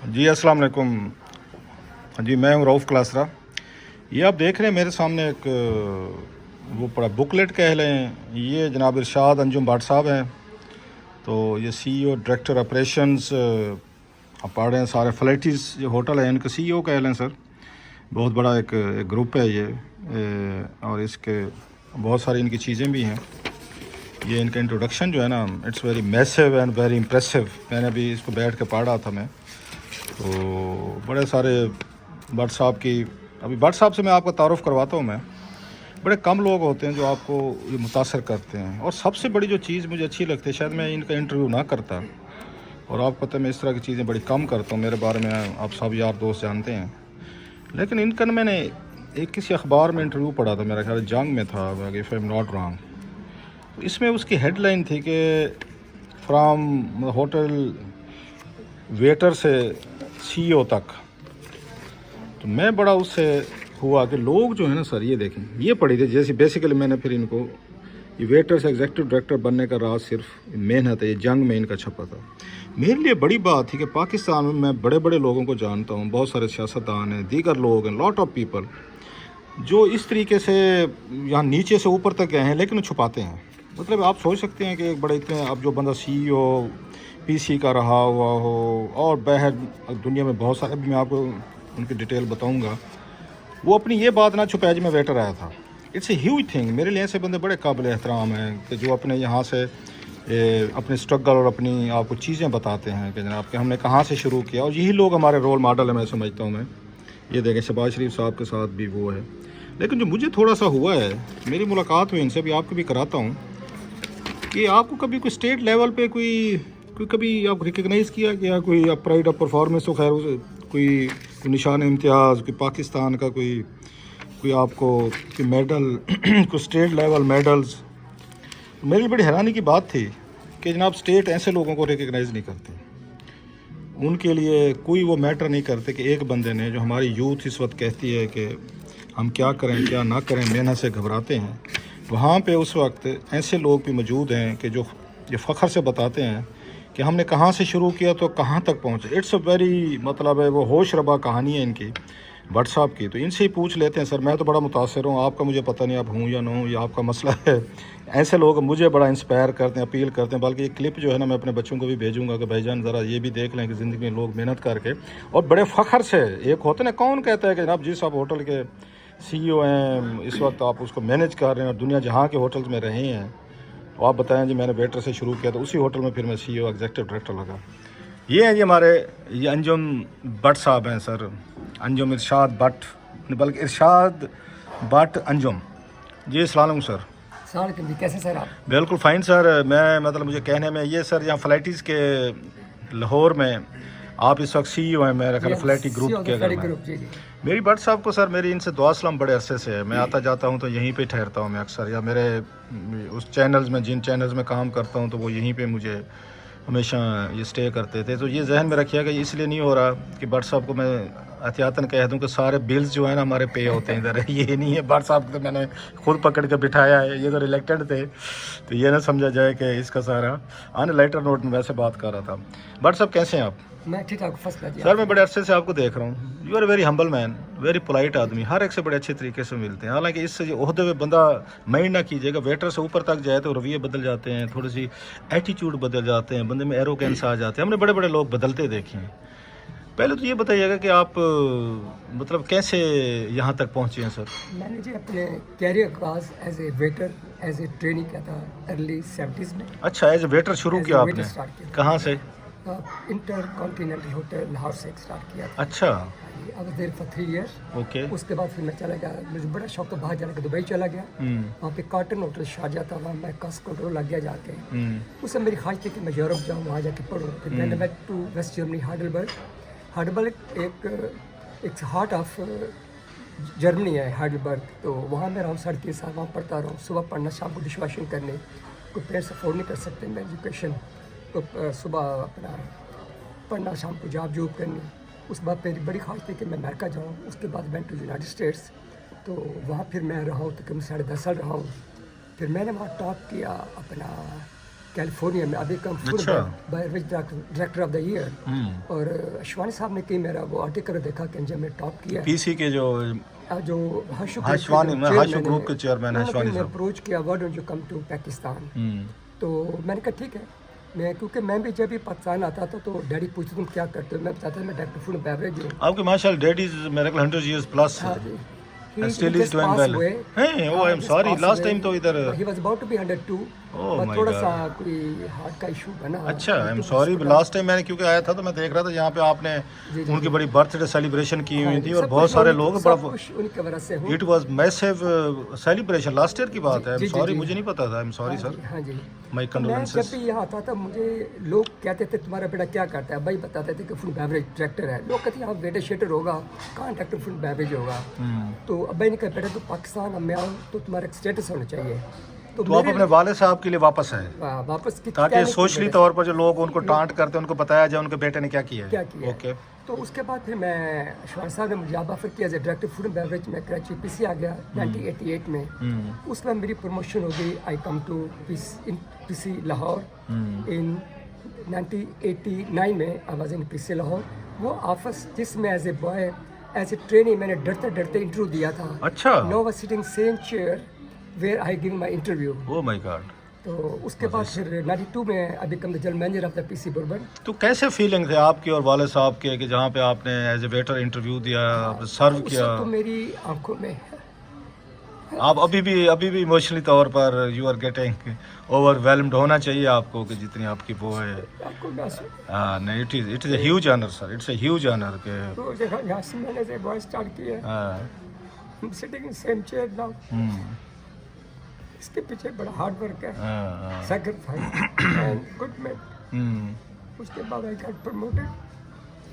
جی السلام علیکم. جی میں ہوں رؤف کلاسرا. یہ آپ دیکھ رہے ہیں میرے سامنے ایک وہ پڑا بکلیٹ کہہ لیں. یہ جناب ارشاد انجم بٹ صاحب ہیں. تو یہ سی ای او ڈائریکٹر آپریشنز آپ پڑھ رہے ہیں. سارے فلیٹیز جو ہوٹل ہیں ان کا سی ای او کہہ لیں سر. بہت بڑا ایک گروپ ہے یہ اور اس کے بہت ساری ان کی چیزیں بھی ہیں. یہ ان کا انٹروڈکشن جو ہے نا it's very massive and very impressive. میں نے ابھی اس کو بیٹھ کے پڑھ رہا تھا میں. تو بڑے سارے بٹ صاحب کی ابھی بٹ صاحب سے میں آپ کا تعارف کرواتا ہوں. میں بڑے کم لوگ ہوتے ہیں جو آپ کو یہ متاثر کرتے ہیں. اور سب سے بڑی جو چیز مجھے اچھی لگتی ہے شاید میں ان کا انٹرویو نہ کرتا اور آپ کو پتہ ہے میں اس طرح کی چیزیں بڑی کم کرتا ہوں. میرے بارے میں آپ سب یار دوست جانتے ہیں. لیکن ان کا میں نے ایک کسی اخبار میں انٹرویو پڑھا تھا. میرا خیال جنگ میں تھا if I am not wrong. اس میں اس کی ہیڈ لائن تھی کہ فرام ہوٹل ویٹر سے سی ای او تک. تو میں بڑا اس سے ہوا کہ لوگ جو ہے نا سر یہ دیکھیں یہ پڑھی تھی جیسے بیسیکلی میں نے پھر ان کو یہ ویٹر سے ایگزیکٹو ڈائریکٹر بننے کا راز صرف محنت ہے. یہ جنگ میں ان کا چھپا تھا. میرے لیے بڑی بات تھی کہ پاکستان میں بڑے بڑے لوگوں کو جانتا ہوں. بہت سارے سیاستدان ہیں, دیگر لوگ ہیں, لاٹ آف پیپل جو اس طریقے سے یہاں نیچے سے اوپر تک گئے ہیں لیکن چھپاتے ہیں. مطلب آپ سوچ سکتے ہیں کہ ایک بڑے اتنے اب جو بندہ سی ای او پی سی کا رہا ہوا ہو اور باہر دنیا میں بہت سارے ابھی میں آپ کو ان کی ڈیٹیل بتاؤں گا, وہ اپنی یہ بات نہ چھپائے جو میں ویٹر آیا تھا. It's a huge thing. میرے لیے ایسے بندے بڑے قابل احترام ہیں کہ جو اپنے یہاں سے اپنے اسٹرگل اور اپنی آپ کو چیزیں بتاتے ہیں کہ جناب کہ ہم نے کہاں سے شروع کیا. اور یہی لوگ ہمارے رول ماڈل ہیں میں سمجھتا ہوں. میں یہ دیکھیں شہباز شریف صاحب کے ساتھ بھی وہ ہے. لیکن جو مجھے تھوڑا سا ہوا ہے میری ملاقات ہوئی ان سے بھی آپ کو بھی کراتا ہوں کہ آپ کو کبھی کوئی اسٹیٹ لیول پہ کوئی کبھی آپ ریکگنائز کیا گیا کوئی پرائڈ آف پرفارمنس تو خیر کوئی نشان امتیاز کہ پاکستان کا کوئی آپ کو کوئی میڈل کوئی اسٹیٹ لیول میڈلز. میرے لیے بڑی حیرانی کی بات تھی کہ جناب اسٹیٹ ایسے لوگوں کو ریکگنائز نہیں کرتے. ان کے لیے کوئی وہ میٹر نہیں کرتے کہ ایک بندے نے جو ہماری یوتھ اس وقت کہتی ہے کہ ہم کیا کریں کیا نہ کریں, محنت سے گھبراتے ہیں. وہاں پہ اس وقت ایسے لوگ بھی موجود ہیں کہ جو یہ فخر سے بتاتے ہیں کہ ہم نے کہاں سے شروع کیا تو کہاں تک پہنچے. اٹس اے ویری مطلب ہے وہ ہوش ربا کہانی ہے ان کی بٹ صاحب کی. تو ان سے ہی پوچھ لیتے ہیں. سر میں تو بڑا متاثر ہوں. آپ کا مجھے پتہ نہیں آپ ہوں یا نہ ہوں, یہ آپ کا مسئلہ ہے. ایسے لوگ مجھے بڑا انسپائر کرتے ہیں, اپیل کرتے ہیں. بلکہ یہ کلپ جو ہے نا میں اپنے بچوں کو بھی بھیجوں گا کہ بھائی جان ذرا یہ بھی دیکھ لیں کہ زندگی میں لوگ محنت کر کے اور بڑے فخر سے ایک ہوتے نا کون کہتا ہے کہ جناب جی صاحب ہوٹل کے سی ای او ہیں اس وقت آپ اس کو مینیج کر رہے ہیں اور دنیا جہاں کے ہوٹلز میں رہے ہیں. تو آپ بتائیں جی میں نے ویٹر سے شروع کیا تو اسی ہوٹل میں پھر میں سی ای او ایگزیکٹو ڈائریکٹر لگا. یہ ہیں جی ہمارے یہ انجم بٹ صاحب ہیں سر. انجم ارشاد بٹ بلکہ ارشاد بٹ انجم. جی السلام علیکم سر. السلام علیکم جی, کیسے سر آپ؟ بالکل فائن سر. میں مطلب مجھے کہنے میں یہ سر یہاں فلیٹیز کے لاہور میں آپ اس وقت سی ای او ہیں میرا خیال فلیٹی گروپ کے اگر میں میری بٹ صاحب کو سر میری ان سے دعا سلام بڑے عرصے سے ہے. میں آتا جاتا ہوں تو یہیں پہ ٹھہرتا ہوں میں اکثر, یا میرے اس چینلز میں جن چینلز میں کام کرتا ہوں تو وہ یہیں پہ مجھے ہمیشہ یہ اسٹے کرتے تھے. تو یہ ذہن میں رکھیے گا اس لیے نہیں ہو رہا کہ بٹ صاحب کو میں احتیاطاً کہہ دوں کہ سارے بلز جو ہیں نا ہمارے پے ہوتے ہیں ادھر. یہ نہیں ہے بٹ صاحب کو میں نے خود پکڑ کے بٹھایا ہے. یہ تو الیکٹڈ تھے تو یہ نہ سمجھا جائے کہ اس کا سارا آن لائٹر نوٹ میں ویسے بات کر رہا تھا. بٹ صاحب کیسے ہیں آپ؟ میں ٹھیک ٹھاک فسٹ کلاس. سر میں بڑے عرصے سے آپ کو دیکھ رہا ہوں. You are very humble man, very polite آدمی. ہر ایک سے بڑے اچھے طریقے سے ملتے ہیں. حالانکہ اس سے عہدے میں بندہ مائنڈ نہ کیجیے گا, ویٹر سے اوپر تک جائے تو رویے بدل جاتے ہیں, تھوڑی سی ایٹیچیوڈ بدل جاتے ہیں, بندے میں ایروگینس آ جاتے ہیں. ہم نے بڑے بڑے لوگ بدلتے دیکھے ہیں. پہلے تو یہ بتائیے گا کہ آپ مطلب کیسے یہاں تک پہنچے ہیں سر؟ میں نے جی اپنے کیریئر کا آغاز as a waiter as a training کیا تھا ارلی 70s میں. اچھا ایز اے ویٹر شروع کیا آپ نے, کہاں سے؟ انٹر کانٹیننٹل ہوٹل لاہور سے اسٹارٹ کیا تھا. اچھا I was there for 3 years. Okay. اس کے بعد پھر میں چلا گیا, مجھے بڑا شوق تھا باہر جانے کا, دبئی چلا گیا. وہاں پہ کارٹن ہوٹل شارجہ تھا, وہاں میں کاسٹ کنٹرول لگ گیا جا کے. اس سے میری خواہش تھی کہ میں یورپ جاؤں, وہاں جا کے پڑھوں. پھر میں نے went to West Germany Heidelberg ایک ہارٹ آف جرمنی ہے ہائیڈلبرگ. تو وہاں میں رہا ہوں 3.5 سال, وہاں پڑھتا رہا ہوں. صبح پڑھنا, شام کو ڈش واشنگ کرنے, کوئی پیرنٹس افورڈ نہیں کر سکتے میں ایجوکیشن, تو صبح اپنا پڑھنا, شام کو جاب کرنی. اس بعد میری بڑی خواہش تھی کہ میں امریکہ جاؤں. اس کے بعد وینٹ ٹو یونائٹڈ اسٹیٹس, تو وہاں پھر میں رہا ہوں تقریباً 10.5 سال رہا ہوں. پھر میں نے وہاں ٹاپ کیا اپنا कैलिफोर्निया में अभी कम फूड अच्छा। Director of the year. और अशवानी साहब ने कहीं मेरा वो आर्टिकल देखा कि जब मैं टॉप किया पीसी के जो जो हाशु हाशु ग्रुप के चेयरमैन हाशवानी साहब अप्रोच किया why don't you come to Pakistan. तो मैंने कहा ठीक है, मैं क्योंकि मैं भी जब भी पाकिस्तान आता था तो डैडी पूछते तुम क्या करते हो, मैं बताता मैं डायरेक्टर फूड बेवरेज हूँ। आपके माशाल्लाह daddy is miracle 100 years plus हाँ जी। and still is doing well. Hey, oh, I'm sorry. Last time तो इधर he was about to be 102 Oh but my थोड़ा God. सा कोई हार्ट का इशू बना। अच्छा, I'm sorry. लास्ट टाइम मैंने क्योंकि आया था तो मैं देख रहा था यहाँ पे आपने उनकी बड़ी बर्थडे सेलिब्रेशन की हुई थी और बहुत सारे लोग बड़ा उनकी वजह से हूँ। It was massive celebration last year की बात है। I'm sorry, मुझे नहीं पता था। I'm sorry sir. हाँ जी। My मैं condolences. जब भी यहाँ आता था मुझे लोग कहते थे तुम्हारा बेटा क्या करता है, भाई बताते थे कि फूड बेवरेज डायरेक्टर है। लोग कहते हैं आप बेटा शेटर होगा, कहाँ डायरेक्टर फूड बेवरेज होगा। तो अब भाई ने कहा बेटा तो पाकिस्तान अब मैं आऊँ तो तुम्हारा एक स्टेटस होना चाहिए। तो आप अपने वाले साहब के लिए वापस आए वापस ताकि सोशली तौर पर जो लोग उनको टांट करते हैं उनको बताया जाए उनके बेटे ने क्या किया है। क्या किया। ओके। तो उसके बाद फिर मैं अशवानी साहब ने मुझे जॉब ऑफर किया as a director food and beverage में कराची पीसी आ गया 1988 में। उसमें मेरी प्रमोशन हो गई। I come to PC Lahore in 1989 में। I was in PC Lahore. वो ऑफिस जिसमें as a boy as a training मैंने डरते डरते इंटरव्यू दिया था। अच्छा। No was sitting same chair where I give my interview. Oh my God. तो उसके बाद फिर 92 में I become the general manager of the PC Bhurban. तो कैसे फीलिंग थे आपके और वाले साहब के कि जहाँ पे आपने एज ए वेटर इंटरव्यू दिया, सर्व किया? तो मेरी आंखों में आप अभी भी इमोशनली तौर पर यू आर गेटिंग ओवरवेलम्ड होना चाहिए आपको कि जितनी आपकी वो है। आपको महसूस हाँ नहीं, it is a huge honour sir. It's a huge honour के तो जगह यहाँ से मैंने से बॉय स्टार्ट किया। हाँ। Sitting in same chair now. इसके पीछे बड़ा हार्ड वर्क है, सैक्रिफाइस एंड गुड मैन। उसके बाद I got promoted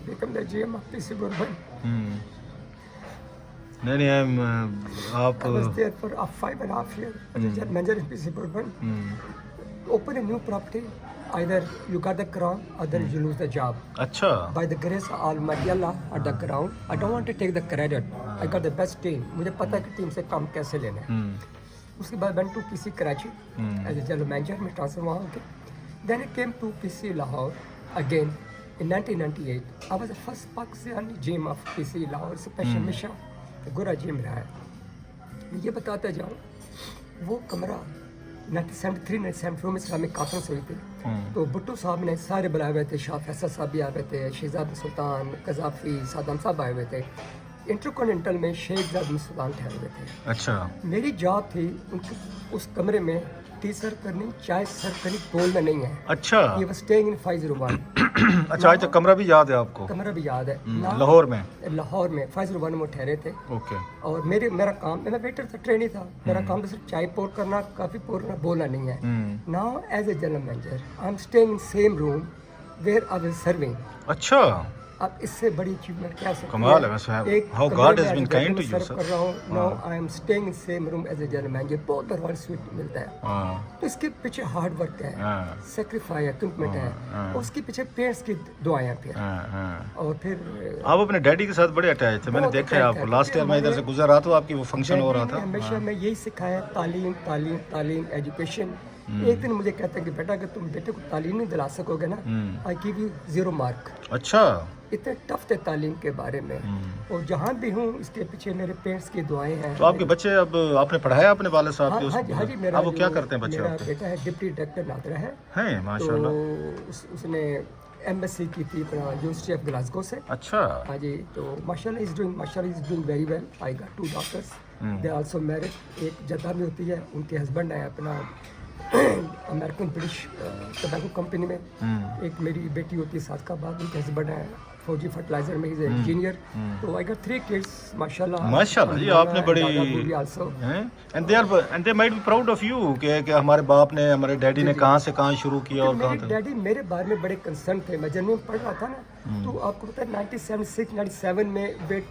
become the GM of PC Bhurban. नहीं आप I was there for 5.5 years as a general manager in PC Bourbon. Open a new property, either you got the crown, other you lose the job. अच्छा। By the grace of Almighty Allah at the crown, I don't want to take the credit. I got the best team. मुझे पता है कि team से काम कैसे लेना है। उसके बाद went to PC Karachi as a general manager में ट्रांसफर वहाँ हो गया। Then I came to PC Lahore again in 1998. I was the first Pakistani GM of PC Lahore special mission. गोरा जिम रहा है। मैं ये बताता जाऊँ वो कमरा 1973-1974 में इस्लामिक कॉन्फ्रेंस हुई थी। तो भुट्टो साहब ने सारे बुलाए हुए थे, शाह फैसल साहब भी आए हुए थे, शहजाद बिन सुल्तान, कज़ाफ़ी, सद्दाम साहब आए हुए थे। इंटरकॉन्टिनेंटल में शेख ज़ाद बिन सुल्तान ठहरे हुए थे। अच्छा। मेरी जॉब थी उनके उस कमरे में टी सर्व करनी, चाय सर्व करनी, बोलना नहीं है। अच्छा। ये वाज स्टेइंग इन 501। अच्छा, आज तक कमरा भी याद है आपको? कमरा भी याद है। लाहौर में 501 में ठहरे थे। ओके। और मेरा काम, मैं वेटर था, ट्रेनी था। मेरा काम तो सिर्फ चाय पोर करना, काफी पोर करना, बोलना नहीं है। Now as a general manager I am staying in same room where I was serving. अच्छा। अब इससे बड़ी अचीवमेंट क्या सकती कमाल है वैसे। How God has been kind to you sir. कर रहा हूँ now I am staying in same room as a general manager. बहुत दरवाज़ स्वीट मिलता है। तो इसके पीछे हार्ड वर्क है, सेक्रीफाइस है, कमिटमेंट है। और उसके पीछे पेरेंट्स की दुआएं हैं फिर। और फिर आप अपने डैडी के साथ बड़े अटैच थे, मैंने देखा है आपको। लास्ट ईयर मैं इधर से गुजर रहा था, आपकी वो फंक्शन हो रहा था। हमेशा मैं यही सिखाया, तालीम तालीम तालीम, एजुकेशन। एक दिन मुझे कहते हैं कि बेटा अगर तुम बेटे को तालीम नहीं दिला सकोगे ना, आई गिव यू 0 मार्क। अच्छा। इतने टफ थे तालीम के बारे में। और जहाँ भी हूँ इसके पीछे मेरे पेरेंट्स की दुआएं हैं। तो आपके बच्चे, अब आपने पढ़ाया अपने वाले साहब के? हाँ जी, मेरा वो क्या करते हैं बच्चे? मेरा बेटा है डिप्टी डायरेक्टर नादरा है। हैं माशाल्लाह। तो उसने एमएससी की थी यूनिवर्सिटी ऑफ ग्लासगो से। अच्छा। हाँ जी। तो माशाल्लाह is doing very well. I got 2 daughters, they also married. एक जद्दा में होती है, उनके हस्बैंड है अपना अमेरिकन ब्रिटिश टोबैको कंपनी में। एक मेरी बेटी होती है सादकाबाद, उनके हस्बैंड है फौजी फर्टिलाइजर में, इज इंजीनियर। तो आई गॉट 3 किड्स माशाल्लाह। माशाल्लाह जी, आपने बड़ी and they might be proud of you कि हमारे बाप ने, हमारे डैडी ने कहाँ से कहाँ शुरू किया और कहाँ तक। डैडी मेरे बारे में बड़े कंसर्न थे। मैं जर्मनी में पढ़ रहा था ना, तो आपको पता है 1976-97 में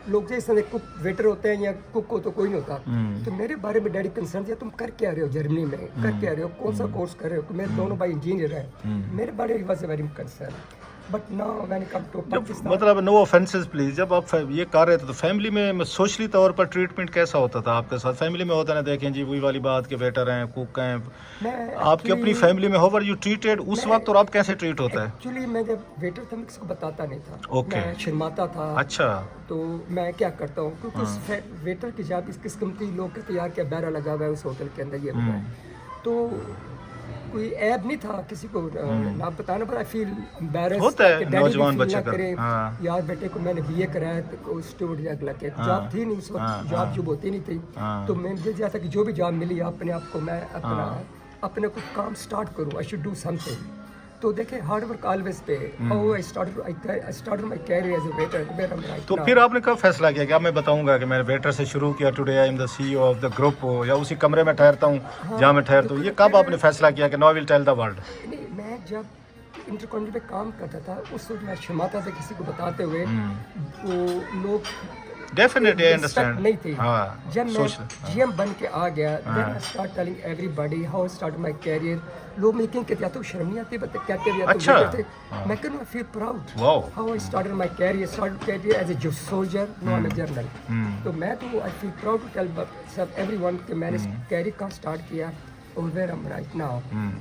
लोग जैसे कुक वेटर होते हैं या कुक हो तो कोई नहीं होता। तो मेरे बारे में डैडी कंसर्न थे, तुम कर क्या रहे हो जर्मनी में, कर क्या रहे हो, कौन सा कोर्स कर रहे हो। मेरे दोनों भाई इंजीनियर हैं। मेरे बारे में was very concern. But now when it comes to Pakistan, मतलब नो ऑफेंसेस प्लीज, जब आप ये कर रहे थे तो फैमिली में सोशली तौर पर ट्रीटमेंट कैसा होता था आपके साथ? फैमिली में होता ना, देखें जी वही वाली बात के वेटर हैं, कुक हैं, मैं आपकी अपनी फैमिली में हाउ आर यू ट्रीटेड उस वक्त, और अब कैसे ट्रीट होता है? एक्चुअली मैं जब वेटर था मैं किसी को बताता नहीं था, Okay. मैं शर्माता था। अच्छा, तो मैं क्या करता हूँ क्योंकि उस वेटर की जॉब इस किस्म की लोग कहते यार क्या बहरा लगा हुआ है उस होटल के अंदर, ये बताएं। तो कोई ऐब नहीं था किसी को ना बताना, पर आई फील एम्बैरेस होता है नौजवान बच्चे का। हाँ। यार बेटे को मैंने बीए कराया तो स्टूडेंट लगे, जॉब थी नहीं उस वक्त, जॉब जो होती नहीं थी। तो मैं मुझे जैसा कि जो भी जॉब मिली अपने आप को मैं अपने कुछ काम स्टार्ट करूँ, आई शुड डू समथिंग। तो देखें hard work always pay. I started my career as a waiter. तो फिर आपने कब फैसला किया कि अब मैं बताऊंगा कि मैंने वेटर से शुरू किया, today I am the CEO of the group, या उसी कमरे में ठहरता हूँ जहाँ मैं ठहरता हूँ? ये कब आपने फैसला किया कि now I will tell the world? नहीं, मैं जब इंटरकॉन्टिनेंटल पे काम करता था उस वक्त मैं शर्माता था किसी को बताते हुए, वो लोग डेफिनेटली आई respect अंडरस्टैंड। नहीं थी। हाँ, जब मैं जीएम बन के आ गया, then I start telling everybody how I started my career. लोग मेरे कहते या तो शर्म नहीं आती बता कहते या तो अच्छा। कहते, मैं कहूँ I feel proud Wow. how I started my career as a soldier, no I'm a general। तो मैं तो I feel proud to tell everyone कि मैंने कैरियर का स्टार्ट किया और where I'm right now।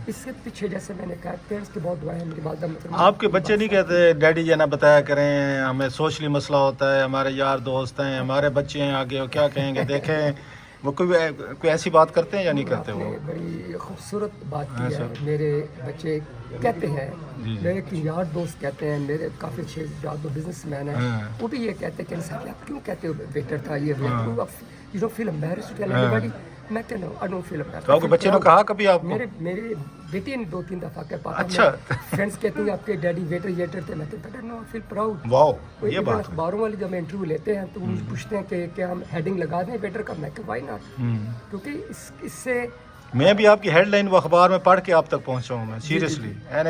इसके पीछे जैसे मैंने कहा पेरेंट्स की बहुत दुआ है, मेरी वालदा मतलब आपके बच्चे नहीं कहते डैडी ये ना बताया करें, हमें सोशली मसला होता है, हमारे यार दोस्त हैं, हमारे बच्चे हैं आगे, वो क्या कहेंगे? देखें वो कोई ऐसी बात करते हैं या नहीं करते? वो आपने बड़ी खूबसूरत बात की है। मेरे बच्चे कहते हैं, मेरे एक यार दोस्त कहते हैं, मेरे काफ़ी अच्छे यार दो बिजनेसमैन हैं, वो भी ये कहते हैं कि सर आप क्यों कहते हो बेटर था ये, you don't feel embarrassed to tell anybody? मैं कहता हूँ आई डोंट फील एम्बैरेस्ड। तो आपके बच्चे ने कहा कभी आपको? मेरे बेटी ने 2-3 दफ़ा कहा पापा, अच्छा। फ्रेंड्स कहते हैं आपके डैडी वेटर थे, मैं कहता no I feel proud. Wow, ये बात है। अखबारों वाली जब इंटरव्यू लेते हैं तो मुझे पूछते हैं कि क्या हम हेडिंग लगा दें वेटर का, मैं कहता व्हाई नॉट, क्योंकि इससे मैं भी आपकी हेडलाइन वो अखबार में पढ़ के आप तक पहुंचा हूं मैं, seriously, and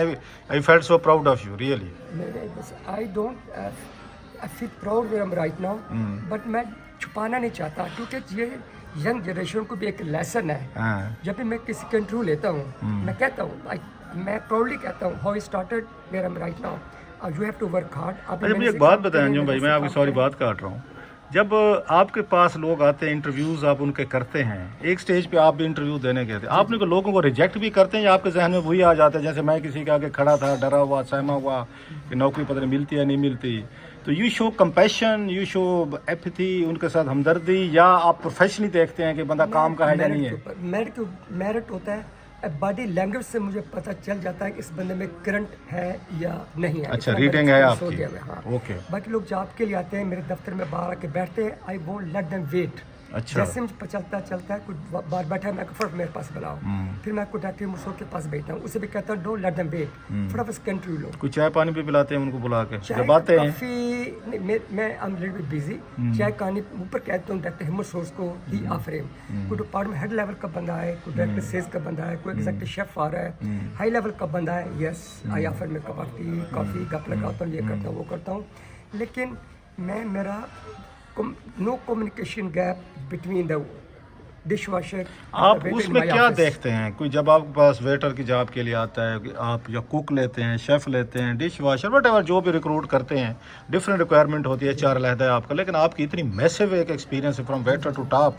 I felt so proud of you really. I feel proud where I am right now, but मैं छुपाना नहीं चाहता क्योंकि ये यंग जनरेशन को भी एक लेसन है। जब भी मैं किसी का इंटरव्यू लेता हूँ मैं कहता हूँ, मैं प्राउडली कहता हूँ how I started where I am right now, you have to work hard. अच्छा मुझे एक बात बताएं अंजुम भाई, मैं आपकी सॉरी बात काट रहा हूँ, जब आपके पास लोग आते हैं इंटरव्यूज आप उनके करते हैं, एक स्टेज पे आप भी इंटरव्यू देने गए थे, आपने को लोगों को रिजेक्ट भी करते हैं या आपके जहन में वही आ जाता है जैसे मैं किसी के आगे खड़ा था डरा हुआ सहमा हुआ कि नौकरी पता नहीं मिलती या नहीं मिलती, तो you show compassion, you show apathy, उनके साथ हमदर्दी, या आप प्रोफेशनली देखते हैं कि बंदा काम का है या नहीं है? मेरिट होता है, बॉडी लैंग्वेज से मुझे पता चल जाता है कि इस बंदे में करंट है या नहीं है। अच्छा, रीडिंग है आपकी? हाँ। ओके। बाकी लोग जॉब के लिए आते हैं मेरे दफ्तर में बाहर आके बैठते हैं, I won't let them wait. अच्छा। जैसे मुझे चलता है कुछ बार बैठा है, मैं फटाफट मेरे पास बुलाओ, फिर मैं कुछ डॉक्टर मुसो के पास बैठता हूँ, उसे भी कहता हूँ डोंट लेट देम वेट, फटाफट कंट्री लो। कुछ चाय पानी भी पिलाते हैं उनको बुला के जब आते हैं? काफी मैं I am little bit busy, चाय पानी ऊपर कहता हूँ डॉक्टर हिम्मत सोर्स को ही ऑफर हिम, कोई डिपार्टमेंट हेड लेवल का बंदा है, कोई डायरेक्टर सेल्स का बंदा है, कोई एग्जीक्यूटिव शेफ आ रहा है, हाई लेवल का बंदा है, यस आई ऑफर में कप ऑफ टी कॉफी गप लगाता हूँ, ये करता हूँ वो करता हूँ, लेकिन मैं मेरा no communication gap between the dishwasher. आप उसमें क्या देखते हैं? कोई जब आपके पास वेटर की जॉब के लिए आता है, आप या कुक लेते हैं, शेफ़ लेते हैं, डिश वॉशर वट जो भी रिक्रूट करते हैं, डिफरेंट रिक्वायरमेंट होती है, 4 अलहदा है आपका, लेकिन आपकी इतनी मैसिव एक एक्सपीरियंस है फ्रॉम वेटर टू टॉप,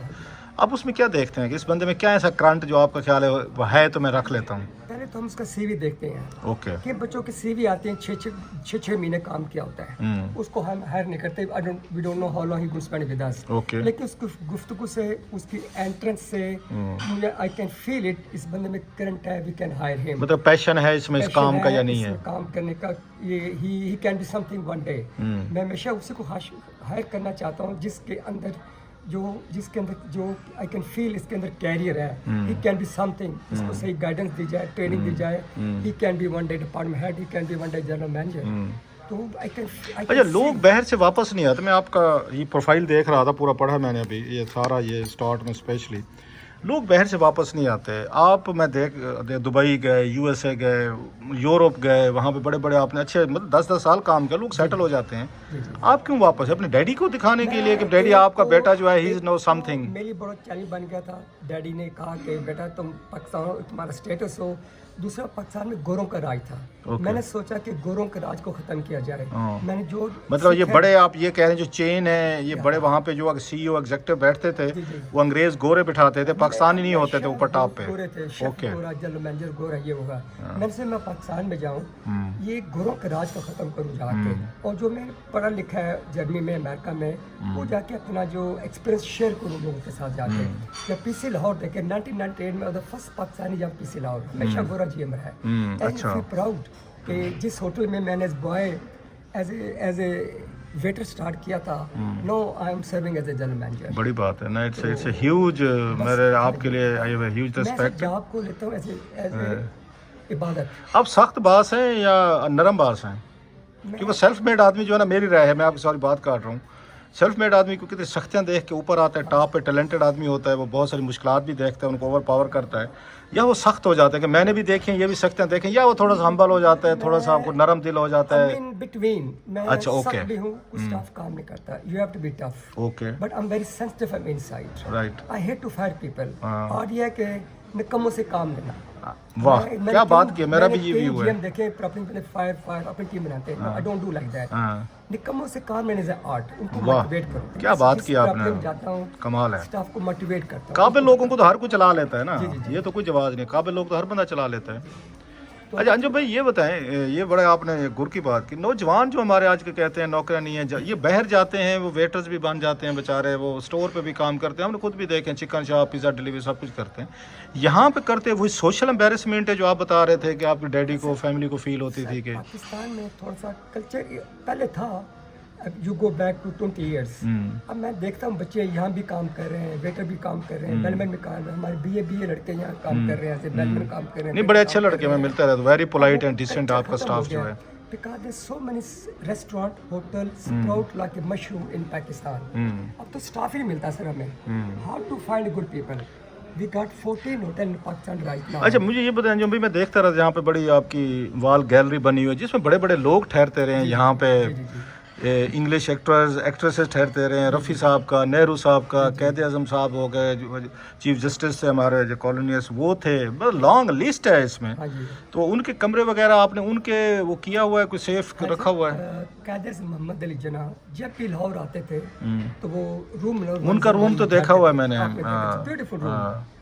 आप उसमें क्या देखते हैं कि इस बंदे में क्या ऐसा करंट जो आपका ख्याल है तो मैं रख लेता हूँ? पहले तो हम उसका सीवी देखते हैं। ओके। कि बच्चों के सीवी आते हैं 6 महीने काम किया होता है, उसको हम हायर नहीं करते, we don't know how long he going to spend with us, लेकिन उसकी गुफ्तगू से उसकी एंट्रेंस से मुझे आई कैन फील इट, इस बंदे में करंट है, वी कैन हायर हिम, मतलब पैशन है इसमें इस काम का या नहीं है, काम करने का, ये he can be something one day. मैं हमेशा उसी को हायर करना चाहता हूँ जिसके अंदर जो आई कैन फील इसके अंदर कैरियर है, ही कैन बी समथिंग, इसको सही गाइडेंस दी जाए, ट्रेनिंग दी जाए, he can be one day department head, he can be one day general manager. तो आई कैन अच्छा, लोग बाहर से वापस नहीं आते, मैं आपका ये प्रोफाइल देख रहा था, पूरा पढ़ा मैंने अभी, ये सारा ये स्टार्ट में स्पेशली लोग बाहर से वापस नहीं आते। आप मैं दुबई गए, यूएसए गए, यूरोप गए, वहाँ पे बड़े बड़े आपने अच्छे मतलब 10-10 साल काम किया, लोग सेटल हो जाते हैं, आप क्यों वापस? अपने डैडी को दिखाने के लिए कि डैडी आपका बेटा जो है ही इज नो समथिंग। मेरी बड़ा चैलेंज बन गया था, डैडी ने कहा कि बेटा तुम पाकिस्तान हो, तुम्हारा स्टेटस हो, दूसरा पाकिस्तान में गोरों का राज था। मैंने सोचा कि गोरों के राज को ख़त्म किया जाए। मैंने जो मतलब ये बड़े, आप ये कह रहे हैं जो चेन है, ये बड़े वहाँ पे जो CEO एग्जीक्यूटिव बैठते थे वो अंग्रेज गोरे बिठाते थे, पाकिस्तानी नहीं होते थे ऊपर टॉप पे। गोरे थे, शेफ गोरा, जनरल मैनेजर गोरा, ये होगा। मैंने से मैं पाकिस्तान में जाऊँ, ये गोरों के राज को ख़त्म करूँ जाके, और जो मैंने पढ़ा लिखा है जर्मनी में, अमेरिका में, वो जाके अपना जो एक्सपीरियंस शेयर करूँ लोगों के साथ जाके। जब PC लाहौर देखे 1998 में, फर्स्ट पाकिस्तानी जब PC लाहौर, हमेशा गोरा GM रहा है। अच्छा। प्राउड कि जिस होटल में मैंने as boy as a waiter start किया था, no I am serving as a general manager. बड़ी बात है ना, इट्स ह्यूज, मेरे आपके लिए आई हैव ह्यूज रिस्पेक्ट। मैं जॉब को लेता हूँ एज ए इबादत। आप सख्त बास हैं या नरम बास हैं? क्योंकि सेल्फ मेड आदमी जो है ना, मेरी राय है, मैं आपकी सारी बात काट रहा हूँ, सेल्फ मेड आदमी को कितनी सख्तियाँ देख के ऊपर आता है, टॉप पे टैलेंटेड आदमी होता है, वो बहुत सारी मुश्किलात भी देखता है, उनको ओवर पावर करता है, या वो सख्त हो जाता है, कि मैंने भी देखे ये भी सख्तियाँ देखें, या वो थोड़ा सा हम्बल हो जाता है, थोड़ा सा आपको नरम दिल हो जाता है? इन बिटवीन मैं अच्छा, ओके। सख्त भी हूँ, कुछ टफ काम नहीं करता। You have to be tough, okay, but I am very sensitive from inside. Right. I hate to fire people. और ये है कि निकम्मों से काम लेना। वाह, क्या बात की, मेरा भी ये व्यू है। देखे अपनी फायर अपनी टीम बनाते हैं, I don't do like that. निकम्मों से काम लेने से आर्ट, उनको मोटिवेट करो। क्या बात की आपने, जाता हूँ, कमाल है। स्टाफ को मोटिवेट करता हूँ। काबिल लोगों को तो हर कोई चला लेता है ना, ये तो कोई जवाब नहीं, काबिल लोग तो हर बंदा चला लेता है। अच्छा अंजुम भाई ये बताएं, ये बड़ा आपने गुर की बात की, नौजवान जो हमारे आज के कहते हैं नौकरियां नहीं है, ये बाहर जाते हैं, वो वेटर्स भी बन जाते हैं बेचारे, वो स्टोर पे भी काम करते हैं, हमने खुद भी देखे, चिकन शॉप, पिज़्ज़ा डिलीवरी सब कुछ करते हैं। यहाँ पे करते वही सोशल एम्बेरसमेंट है जो आप बता रहे थे कि आपके डैडी को, फैमिली को फील होती थी कि पाकिस्तान में थोड़ा सा कल्चर पहले था, you go back to 20 years. अब मैं देखता हूँ बच्चे यहाँ भी काम कर रहे हैं, वेटर भी काम कर रहे हैं, बेलमैन में काम, हमारे BA लड़के यहाँ काम कर रहे हैं, बेलमैन काम कर रहे हैं। नहीं, बड़े अच्छे लड़के में मिलते रहते, वेरी पोलाइट एंड डिसेंट आपका स्टाफ जो है। Because there's so many restaurant, hotel, sprout like a mushroom in Pakistan. अब तो स्टाफ ही नहीं मिलता सर हमें। How to find good people? We got 14 hotel in Pakistan right now. अच्छा मुझे ये बताएं जो भी मैं देखता रहा, यहाँ पे बड़ी आपकी वॉल गैलरी बनी हुई है जिसमें बड़े बड़े लोग ठहरते रहे हैं, यहाँ पे इंग्लिश एक्ट्रेसेस ठहरते रहे हैं, रफ़ी साहब का, नेहरू साहब का, कैद आज़म साहब हो गए, चीफ जस्टिस से हमारे जो कॉलोनियस वो थे, बड़ा लॉन्ग लिस्ट है इसमें। तो उनके कमरे वगैरह आपने उनके वो किया हुआ है, कोई सेफ रखा हुआ है? कैद मोहम्मद अली जना जब भी लाहौर आते थे तो वो रूम, उनका रूम तो देखा हुआ है मैंने, ब्यूटीफुल रूम।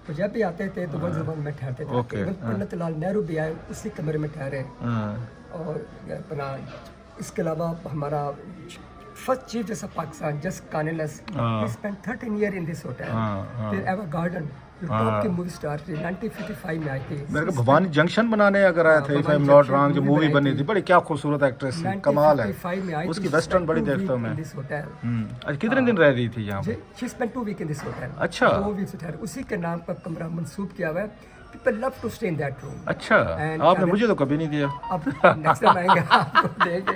तो जब भी आते थे तो 101 में ठहरते थे। पंडित लाल नेहरू भी आए, उसी कमरे में ठहरे। और अपना इसके अलावा हमारा फर्स्ट चीफ जैसा Pakistan just Cornelius, he spent 13 years in this hotel. फिर एवर गार्डन टॉप की मूवी स्टार थी, 1955 में आई थी। मेरे को भवानी जंक्शन बनाने अगर आया था, if I am not wrong, जो मूवी बनी थी, बड़ी क्या खूबसूरत एक्ट्रेस थी, कमाल है। उसकी वेस्टर्न बड़ी देखता हूँ मैं। अच्छा कितने दिन रह रही थी यहाँ पे? She spent 2 weeks in this hotel. अच्छा, 2 weeks ठहरे, उसी के नाम पर कमरा मंसूब किया हुआ है। People love to stay in that room. अच्छा, आपने मुझे तो कभी नहीं दिया। अब नेक्स्ट टाइम आएंगे आपको देंगे।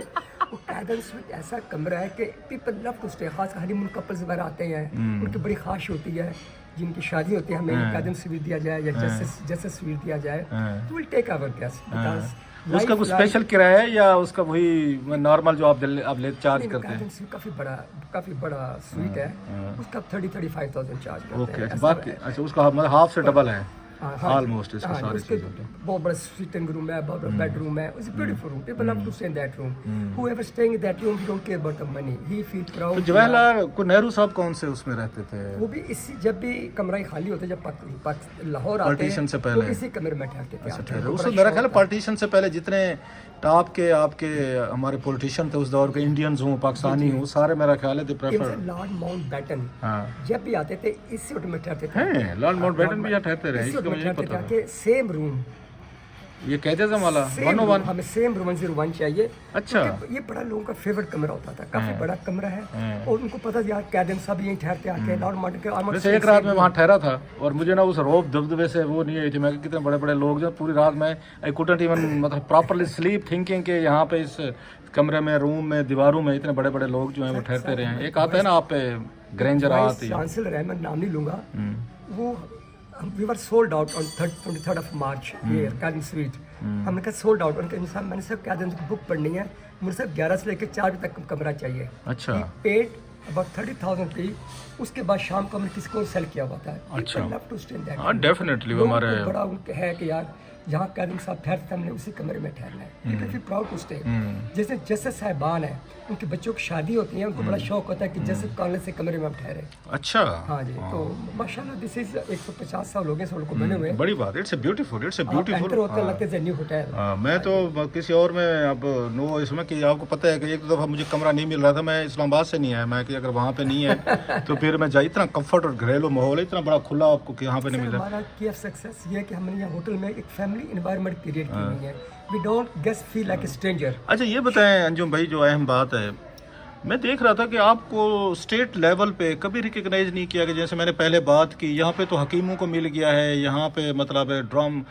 वो कैदन स्वीट ऐसा कमरा है कि पीपल लव टू स्टे, खास हनीमून कपल्स वगैरह आते हैं, उनकी बड़ी ख्वाहिश होती है जिनकी शादी होती है, हमें कैदन स्वीट दिया जाए या जैसे स्वीट दिया जाए, तो will take our guest. Because उसका कुछ स्पेशल किराया है या उसका वही नॉर्मल जो आप ले चार्ज करते हैं? काफ़ी बड़ा स्वीट है, उसका 30-35,000 चार्ज करते हैं। बाकी अच्छा उसका मतलब हाफ से डबल है ऑलमोस्ट इसका सारी चीजें। बहुत बड़ा सिटिंग रूम है, बहुत बड़ा बेडरूम है, it's beautiful room, people love to stay in that room, whoever staying in that room don't care about the money, he feel proud. तो जवाहरलाल को नेहरू साहब कौन से उसमें रहते थे? वो भी इसी, जब भी कमरा खाली होता, जब लाहौर आते पार्टीशन से पहले इसी कमरे में ठहरते थे। अच्छा, उससे मेरा ख्याल है पार्टीशन से पहले जितने टॉप के आपके हमारे पॉलिटिशियन थे उस दौर के, इंडियंस हों पाकिस्तानी हों, सारे मेरा ख्याल है प्रेफर। लॉर्ड माउंटबेटन जब भी आते थे इसी होटल में ठहरते थे। लॉर्ड माउंटबेटन भी यहाँ ठहरते रहे, इसका मुझे पता है। सेम रूम, ये कहते थे वाला 101, हमें सेम रूम 101 चाहिए। अच्छा, ये बड़ा लोगों का फेवरेट कमरा होता था, काफी बड़ा कमरा है, और उनको पता था यार कैदन सब यहीं ठहरते आके। लॉर्ड माउंटबेटन वैसे एक रात में वहाँ ठहरा था और मुझे ना उस रौब दबदबे से वो नहीं आई थी, मैं कितने बड़े बड़े लोग जो पूरी रात में आई कुडंट इवन मतलब प्रॉपर्ली स्लीप थिंकिंग के यहाँ पे इस कमरे में, रूम में, दीवारों में इतने बड़े बड़े लोग जो हैं वो ठहरते रहे हैं। एक आता है ना आप पे ग्रेंजर आती है, चांसलर है, मैं नाम नहीं लूंगा, वो we were sold out on 23rd of March here, कैदन स्वीट। हमने कहा सोल्ड आउट, उनके इंसान मैंने सब कैदन की बुक पढ़नी है, मुझे सब 11 से लेकर 4 बजे तक कमरा चाहिए। अच्छा, पेड अबाउट 30,000 की, उसके बाद शाम को हमने किसी को सेल किया हुआ था। अच्छा, love to stay in that. हाँ डेफिनेटली वो हमारे बड़ा उनके है कि यार जहाँ कादिम साहब ठहरते हमने उसी कमरे में ठहरना है। We feel proud to stay. जैसे जस्टिस साहिबान है, उनके बच्चों की शादी होती है, उनको बड़ा शौक होता है कि जस्टिस कॉलेज से कमरे में हम ठहरे। अच्छा, हाँ जी, तो माशाल्लाह दिस इज 150 साल हो गए सब लोग को बने हुए। बड़ी बात, इट्स ए ब्यूटीफुल एंटर होते लगते हैं न्यू होटल। मैं तो किसी और में अब नो इसमें कि आपको पता है कि एक दफ़ा मुझे कमरा नहीं मिल रहा था, मैं इस्लामाबाद से नहीं आया, मैं कि अगर वहाँ पे नहीं है तो फिर मैं इतना कंफर्ट और घरेलू माहौल इतना बड़ा खुला आपको कि यहाँ पे नहीं मिल रहा। हमारा की सक्सेस ये है कि हमने यहाँ होटल में एक फैमिली एनवायरनमेंट क्रिएट की हुई है। We don't guest feel like a stranger. अच्छा ये बताएं अंजुम भाई, जो अहम बात है, मैं देख रहा था कि आपको स्टेट लेवल पे कभी रिकग्नाइज नहीं किया गया। जैसे मैंने पहले बात की, यहाँ पे तो हकीमों को मिल गया है, यहाँ पे मतलब है ड्रम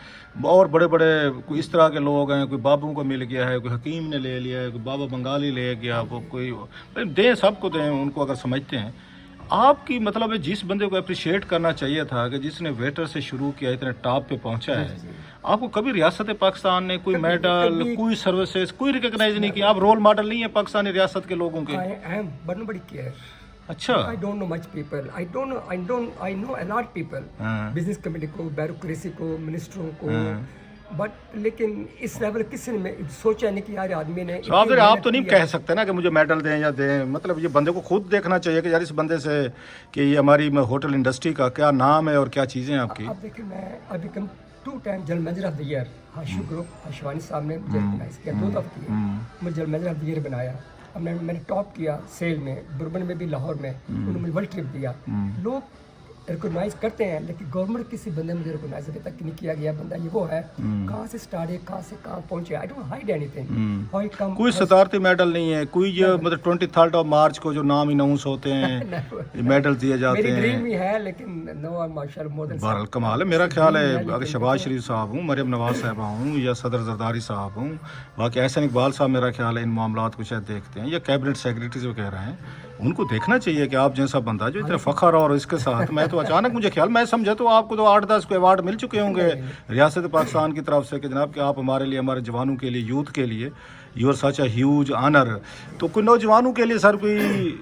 और बड़े बड़े कोई इस तरह के लोग हैं, कोई बाबू को मिल गया है, कोई हकीम ने ले लिया है, कोई बाबा बंगाली ले गया, वो कोई दें, सबको दें उनको अगर समझते हैं। आपकी मतलब है जिस बंदे को अप्रिशिएट करना चाहिए था कि जिसने वेटर से शुरू किया इतने टॉप पे पहुंचा है, आपको कभी रियासत पाकिस्तान ने कोई मेडल, कोई सर्विसेज, कोई रिकग्नाइज नहीं किया? आप रोल मॉडल नहीं है पाकिस्तानी रियासत के लोगों के? I am but nobody care. अच्छा, I don't know much people. I know a lot people. Business committee को, ब्यूरोक्रेसी को, मिनिस्टरों को, बट लेकिन इस लेवल किसी ने सोचा नहीं कि यार आदमी ने। आप तो नहीं कह सकते ना कि मुझे मेडल दें या दें, मतलब ये बंदे को खुद देखना चाहिए कि यार इस बंदे से कि ये हमारी होटल इंडस्ट्री का क्या नाम है और क्या चीज़ें हैं आपकी। अब देखिए, मैं अभी कम 2 time general manager of the year Hashoo group Hashwani sahab ने मुझे रिकॉग्नाइज किया, 2 दफ़ा किया मुझे general manager of the year बनाया। अब मैंने टॉप किया सेल में, बुरबन में भी, लाहौर में, उन्होंने मुझे वर्ल्ड ट्रिप दिया। लोग रिकॉग्नाइज करते हैं, लेकिन गवर्नमेंट किसी बंदे मुझे रिकॉग्नाइज अभी तक नहीं किया गया। बंदा ये वो है, कहाँ से स्टार्ट है, कहाँ से कहाँ पहुंचे। I don't hide anything. How it come. कोई सदारती मेडल नहीं है, कोई ये मतलब 23 मार्च को जो नाम अनाउंस होते हैं मेडल दिए जाते हैं। मेरी ड्रीम ही है, लेकिन नो माशाल्लाह मोर देन। बहरहाल कमाल है। मेरा ख्याल है अगर शहबाज शरीफ साहब हूँ, मरियम नवाज साहबा हूँ, या सदर जरदारी साहब हूँ, बाकी एहसन इकबाल साहब, मेरा ख्याल है इन मामलात को शायद देखते हैं, या कैबिनेट सेक्रेटरी जो कह रहे हैं, उनको देखना चाहिए कि आप जैसा बंदा जो इतना फ़ख्र और इसके साथ, मैं तो अचानक मुझे ख्याल, मैं समझा तो आपको तो 8-10 को अवार्ड मिल चुके होंगे रियासत पाकिस्तान की तरफ से कि जनाब कि आप हमारे लिए, हमारे जवानों के लिए, यूथ के लिए, you are such a huge honour. तो कोई नौजवानों के लिए सर कोई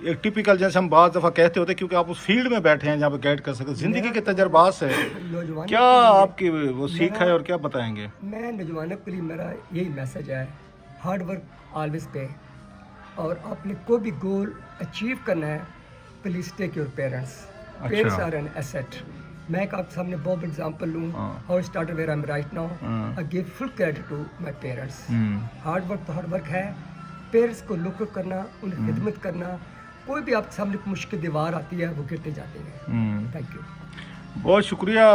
एक टिपिकल, जैसे हम बहुत दफ़ा कहते होते, क्योंकि आप उस फील्ड में बैठे हैं जहाँ पे गाइड कर सकते, ज़िंदगी के तजर्बात से क्या आपकी वो सीख है और क्या बताएंगे? मैं नौजवानों के लिए मेरा यही मैसेज है, हार्ड वर्क ऑलवेज पे, और आपने कोई भी गोल अचीव करना है, please take your parents. Parents are an asset. मैं एक आपके सामने बहुत एग्जांपल लूँ, how started where I am right now. I give full credit to my parents. Hard work तो हार्ड वर्क है, पेरेंट्स को लुक करना, उनकी खिदमत करना। कोई भी आपके सामने मुश्किल दीवार आती है, वो गिरते जाते हैं। थैंक यू, बहुत शुक्रिया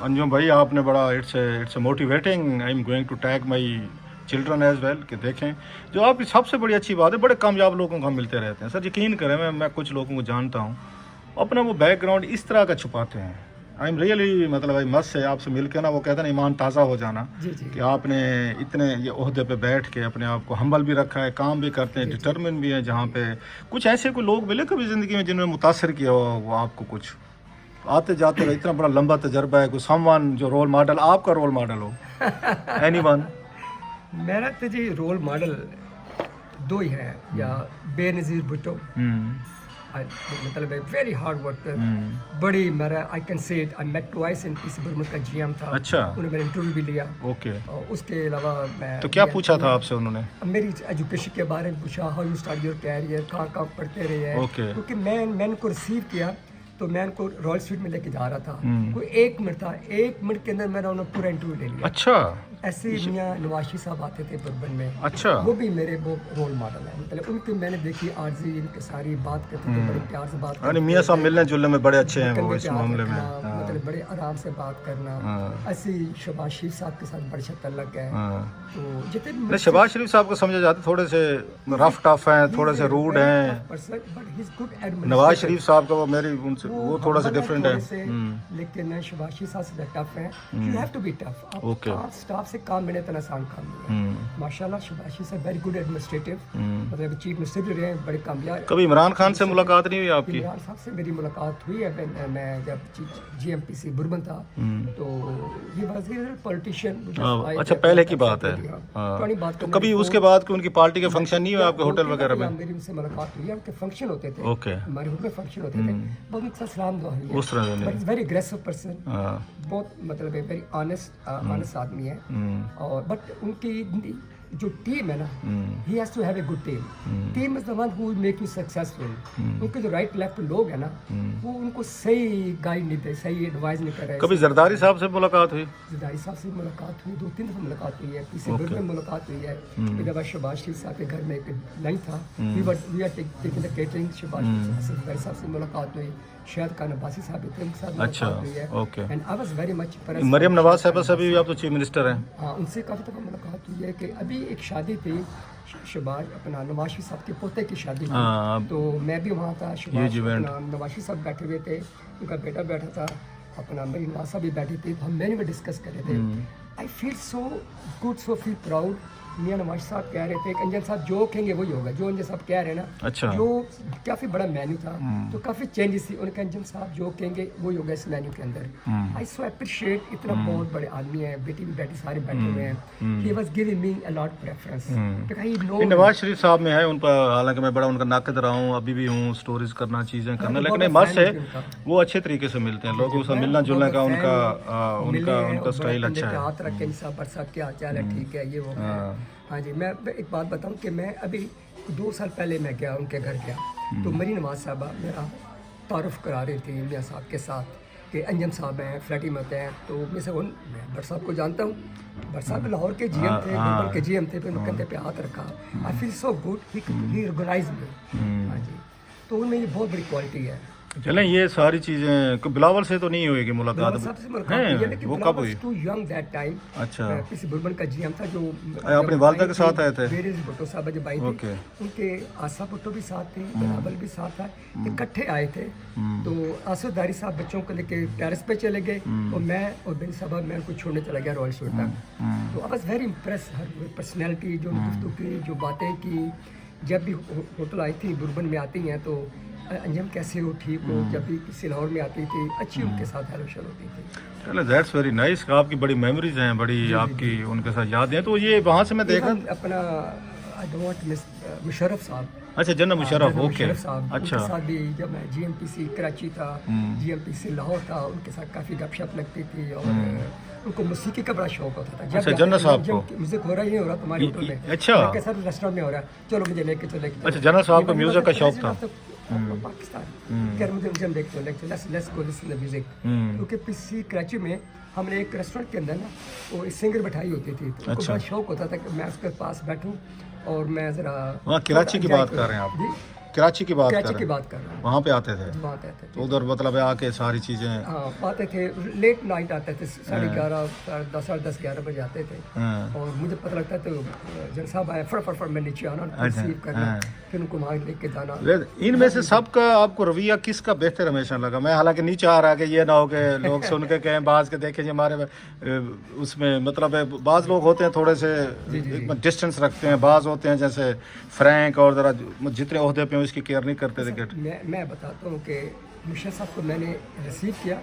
अंजुम भाई, आपने बड़ा it's motivating. I am going to tag my children as well कि देखें, जो आपकी सबसे बड़ी अच्छी बात है, बड़े कामयाब लोगों को हम मिलते रहते हैं सर, यकीन करें, मैं कुछ लोगों को जानता हूँ, अपना वो बैकग्राउंड इस तरह का छुपाते हैं। आई एम रियली मतलब मस्त है आपसे मिलकर ना, वो कहते हैं ईमान ताज़ा हो जाना कि आपने इतने ये ओहदे पे बैठ के अपने आप को हम्बल भी रखा है, काम भी करते हैं, डिटर्मिन भी है। जहाँ पे कुछ ऐसे कोई लोग मिले कभी ज़िंदगी में जिन्होंने मुतासर किया हो वो आपको, कुछ आते जाते रहे, इतना बड़ा लंबा तजर्बा है, कोई समवन जो रोल मॉडल, आपका रोल मॉडल हो, एनीवन? मेरा तो जी रोल मॉडल 2 ही है, या बेनज़ीर भुट्टो, मतलब वेरी हार्ड वर्कर, बड़ी मेरा I can say it, I met twice in PC बुरमुन का जीएम था। अच्छा, उन्होंने मेरा इंटरव्यू भी लिया। ओके, और उसके अलावा मैं तो क्या पूछा था आपसे उन्होंने? मेरी एजुकेशन के बारे में पूछा, how you start your career, कहाँ पढ़ते रहे हैं। ओके, क्योंकि मैंने उनको रिसीव किया तो मैं उनको रॉयल स्ट्रीट में लेके जा रहा था, कोई 1 मिनट था, 1 मिनट के अंदर मैंने उन्हें पूरा इंटरव्यू ले लिया। अच्छा, ऐसे ही मियाँ नवाशी साहब आते थे बर्बन में, अच्छा, वो भी मेरे वो रोल मॉडल है। मतलब उनकी मैंने देखी आरजी, इनके सारी बात करते थे, बड़े प्यार से बात करते। मियाँ साहब मिलने जुलने में बड़े अच्छे हैं वो इस मामले में, मतलब बड़े आराम से बात करना। ऐसे शहबाज शरीफ साहब के साथ बड़े शक्ल लग गए। तो जितने शहबाज शरीफ साहब को समझा जाता, थोड़े से रफ टफ हैं, थोड़े से रूड हैं। नवाज शरीफ साहब का वो मेरी उनसे वो थोड़ा सा डिफरेंट है, लेकिन शहबाज शरीफ साहब से टफ है। You have to be tough. आप स्टाफ से से काम मिले इतना आसान काम नहीं है। माशाल्लाह शबाशी से वेरी गुड एडमिनिस्ट्रेटिव, मतलब चीफ मिनिस्टर भी रहे हैं, बड़े कामयाब। कभी इमरान खान से मुलाकात नहीं हुई आपकी? इमरान साहब से मेरी मुलाकात हुई है मैं जब GMPC बुरबन था, तो ये वाज पॉलिटिशियन। अच्छा, पहले की बात है। पुरानी बात। तो कभी उसके बाद कोई उनकी पार्टी के फंक्शन नहीं हुए आपके होटल वगैरह में? मेरी उनसे मुलाकात हुई है, उनके फंक्शन होते थे। ओके, हमारे होटल में फंक्शन होते थे, बहुत उनके साथ सलाम दुआ हुई है। उस तरह से वेरी अग्रेसिव पर्सन, बहुत मतलब वेरी ऑनेस्ट आदमी है। और बट उनकी जो टीम है ना, he has to have a good team is the one who will make you successful. उनके जो राइट लेफ्ट लोग है ना, वो उनको सही गाइड नहीं दे, सही एडवाइस नहीं कर रहे। कभी जरदारी साहब से मुलाकात हुई? जरदारी साहब से मुलाकात हुई, 2-3 दफा मुलाकात हुई है। पीछे घर में मुलाकात हुई है। एक दफा शहबाज शरीफ साहब के घर में एक नहीं था, we are taking the catering, Shahbaz Sharif sahab से मुलाकात हुई। शायद खान अब्बासी साहब भी थे, उनके साथ मुलाकात हुई है। Okay. And I was very much impressed. Maryam Nawaz साहब से भी आप तो चीफ मिनिस्टर हैं। हाँ, उनसे काफ़ी दफ़ा मुलाकात हुई है कि अभी एक शादी थी शहबाज अपना नवाशी साहब के पोते की शादी थी, तो मैं भी वहाँ था। शहबाज अपना नवाशी साहब बैठे हुए थे, उनका बेटा बैठा था, अपना मेरी नवाज साहब भी बैठी थी, हम मैंने भी डिस्कस कर रहे थे। I feel so good, so feel proud. Mian Nawaz sahab कह रहे थे कि अंजन साहब जो कहेंगे वही होगा, जो अंजन साहब कह रहे हैं ना। अच्छा। जो काफ़ी बड़ा मेन्यू था, तो काफ़ी चेंजेस थी। उनके अंजन साहब जो कहेंगे वही होगा इस मेन्यू के अंदर। आई सो अप्रिशिएट, इतना बहुत बड़े आदमी है, बेटी भी बैठी, सारे बैठे हुए हैं। He was giving me a lot preference. Nawaz Sharif sahab में है उन पर, हालांकि मैं बड़ा उनका नाक़िद रहा हूँ, अभी भी हूँ, स्टोरीज करना, चीज़ें करना, लेकिन मस्त है, वो अच्छे तरीके से मिलते हैं लोगों से मिलना जुलने का, उनका स्टाइल अच्छा है। हाथ रख के साहब साहब क्या हाल है, ठीक है, ये वो। हाँ जी, मैं एक बात बताऊं कि मैं अभी 2 साल पहले मैं गया, उनके घर गया, तो मेरी नवाज साहबा मेरा तारुफ करा रही थी मियाँ साहब के साथ कि अंजम साहब हैं, फ्लैटी में होते हैं। तो मैं से मैं भट्ट साहब को जानता हूँ, भट्ट साहब लाहौर के GM थे, गुलबर्ग के GM थे। फिर मैं कंधे पे हाथ रखा, I feel so good, he recognise me. हाँ जी, तो उनमें ये बहुत बड़ी क्वालिटी है। चलें, ये सारी चीजें बिलावल से तो नहीं होगी मुलाकात? वो कब हुई? Too young that time. अच्छा। किसी बुरबन का GM था जो अपनी वालदा के साथ आए थे। मेरे भुट्टो साहब जब आई थी, उनके आसा भुट्टो भी साथ थे, बिलावल भी साथ था, इकट्ठे आए थे। तो आसुदारी साहब बच्चों को लेके टेरेस पे चले गए, और मैं और बिन साहब मैं उनको छोड़ने चला गया रॉयल सूट तक। तो आई was very impress, her personality, जो गुफ्तगू की, जो बातें की। जब भी होटल आई थी, बुरबन में आती हैं तो अंजम कैसे हो, ठीक हो। जब भी किसी लाहौर में आती थी, अच्छी उनके साथ हेलोशल होती थी। चलो, दैट्स वेरी नाइस। आपकी बड़ी मेमोरीज हैं, बड़ी आपकी उनके साथ यादें हैं। तो ये वहाँ से मैं देखा अपना I don't want miss Musharraf साहब। अच्छा, जनरल मुशर्रफ, ओके। अच्छा, उनके साथ भी जब मैं GMPC कराची था, GMPC लाहौर था, उनके साथ काफ़ी गपशप लगती थी। और उनको मौसीकी का बड़ा शौक होता था। अच्छा, जनरल साहब को म्यूजिक हो रहा ही नहीं हो रहा तुम्हारे होटल में? अच्छा, के साथ रेस्टोरेंट में हो रहा है, चलो मुझे लेके चलो। अच्छा, जनरल साहब को म्यूजिक का शौक था? पाकिस्तान कह मुझे देखते हो, let's go listen the music. क्योंकि PC कराची में हमने एक रेस्टोरेंट के अंदर ना वो एक सिंगर बैठाई होती थी, तो उनको बड़ा शौक होता था कि मैं उसके पास बैठूं और मैं ज़रा। वहाँ कराची की बात कर रहे हैं आप? कराची की बात कर रहे हैं, वहाँ पे आते थे? तो उधर मतलब आके सारी चीज़ें, हाँ, आते थे, लेट नाइट आते थे, 11:30, 10:30, 11 बजे आते थे। और मुझे पता लगता था जन साहब आए, फटाफट मैं नीचे आना, रिसीव करना, फिर उनको वहाँ लेके जाना। इनमें से सबका आपको रवैया किसका बेहतर हमेशा लगा? मैं हालांकि नीचे आ रहा कि ये ना हो कि लोग सुन के कहें बाज के देखें जी हमारे उसमें, मतलब बाज़ लोग होते हैं थोड़े से डिस्टेंस रखते हैं, बाज़ होते हैं जैसे फ्रैंक और ज़रा जितने ओहदे पे इसकी केयर नहीं करते थे। मैं बताता हूँ कि मुशर्रफ साहब को मैंने रिसीव किया,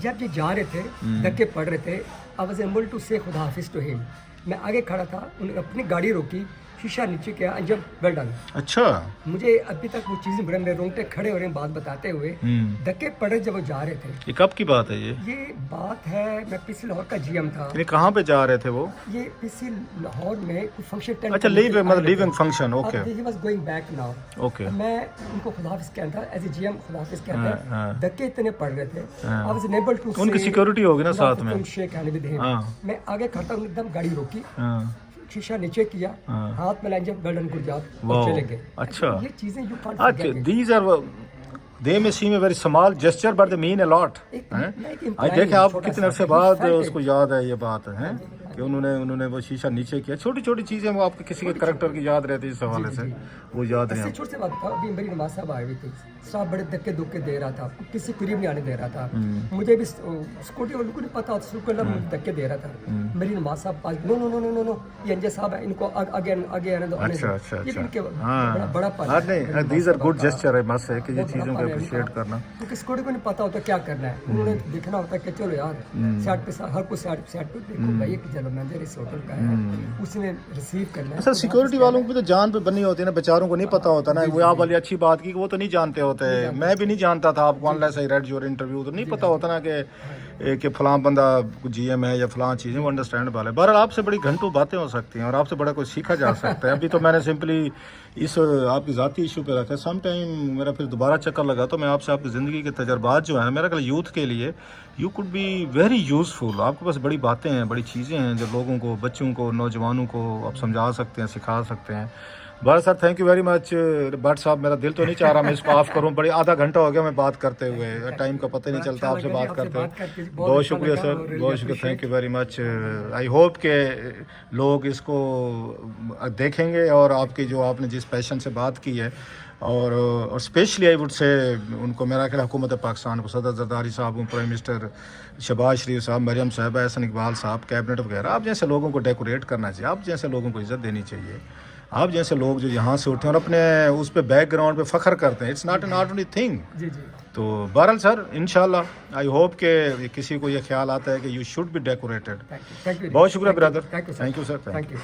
जब ये जा रहे थे, धक्के पड़ रहे थे, आई वाज एबल टू से खुदा हाफिज टू हिम। मैं आगे खड़ा था, उन्होंने अपनी गाड़ी रोकी, शीशा नीचे किया, अंजम वेल डन। अच्छा, मुझे अभी तक वो चीज़ें बड़े मेरे रोंगटे खड़े हो रहे हैं बात बताते हुए। धक्के पड़े जब वो जा रहे थे। ये कब की बात है? ये बात है, मैं PC लाहौर का GM था। ये कहाँ पे जा रहे थे वो? ये PC लाहौर में कुछ फंक्शन। अच्छा, leaving function, okay. He was going back now, okay. मैं उनको खुदाफिज कहता था, एज ए GM खुदाफिज कहता है। धक्के इतने पड़ रहे थे, आई वाज अनेबल टू। उनकी सिक्योरिटी होगी ना साथ में? Shake hand with him. मैं आगे खड़ा हूं, एकदम गाड़ी रोकी, शीशा नीचे किया, हाथ में लाइन गोल्डन गुरजात, चले गए। अच्छा, ये चीजें you can't forget. These are they may seem a very small gesture but they mean a lot। आई देखे आप कितने अरसे बाद उसको याद है ये बात है। कि उन्होंने वो शीशा नीचे किया। छोटी छोटी चीज़ें वो आपके किसी के करैक्टर की याद रहती है इस हवाले से, वो याद इससे नहीं। छोटे से बात था, अभी मेरी नमाज साहब आए हुए थे, साहब बड़े धक्के धुक्के दे रहा था, किसी करीब नहीं आने दे रहा था, मुझे भी स्कूटी वालों को नहीं पता, स्कूटर मुझे धक्के दे रहा था। मेरी नमाज साहब आज no no no no no no ये अंजे साहब है, इनको आगे आगे आने दो, आने दो। अच्छा ये भी इनके हाँ बड़ा पल हाँ, है। नहीं दीज आर गुड जेस्चर है, मस्त है कि ये चीज़ों को अप्रिशिएट करना। क्योंकि स्कूटी को नहीं पता होता क्या करना है, उन्होंने देखना होता है कि चलो यार साइड पे हर कोई साइड पे देखो भाई कि चलो मैनेजर इस होटल का है, उसने रिसीव करना है। सर सिक्योरिटी वालों की भी तो जान पे बनी होती है ना, बेचारों को नहीं पता होता ना। वो आप वाली अच्छी बात की, वो तो नहीं जानते होते, मैं भी नहीं जानता था। आपको unless I read your interview, तो नहीं पता होता ना कि फलां बंदा जीएम है या फलां चीज़ें, वो अंडरस्टैंड वाले। बहरहाल आपसे बड़ी घंटों बातें हो सकती हैं और आपसे बड़ा कुछ सीखा जा सकता है। अभी तो मैंने सिंपली इस आपकी ज़ाती इशू पे रखा है। सम टाइम मेरा फिर दोबारा चक्कर लगा तो मैं आपसे आपकी ज़िंदगी के तजर्बात जो है मेरा ख्याल यूथ के लिए you could be very useful. आपके पास बड़ी बातें हैं, बड़ी चीज़ें हैं जो लोगों को, बच्चों को, नौजवानों को आप समझा सकते हैं, सिखा सकते हैं। बड़ा sir thank you very much. Bhatt साहब मेरा दिल तो नहीं चाह रहा मैं इसको ऑफ करूं, बड़े आधा घंटा हो गया मैं बात करते हुए, टाइम का पता ही नहीं चलता आपसे बात करते हुए। बहुत शुक्रिया सर, बहुत शुक्रिया, thank you very much. I hope के लोग इसको देखेंगे और आपकी जो आपने जिस पैशन से बात की है और स्पेशली आई वुड से उनको मेरा ख्याल हुकूमत पाकिस्तान को, सदर जरदारी साहब, प्राइम मिनिस्टर शहबाज शरीफ साहब, मरियम साहब, एहसन इकबाल साहब, कैबिनेट वगैरह, आप जैसे लोगों को डेकोरेट करना चाहिए, आप जैसे लोगों को इज्जत देनी चाहिए। आप जैसे लोग जो यहाँ से उठे और अपने उस पे बैकग्राउंड पे फख्र करते हैं, it's not an ordinary thing. जी जी। तो बहरहाल सर इंशाल्लाह आई होप के किसी को ये ख्याल आता है कि you should be decorated. Thank you बहुत शुक्रिया brother, thank you thank you sir, thank you.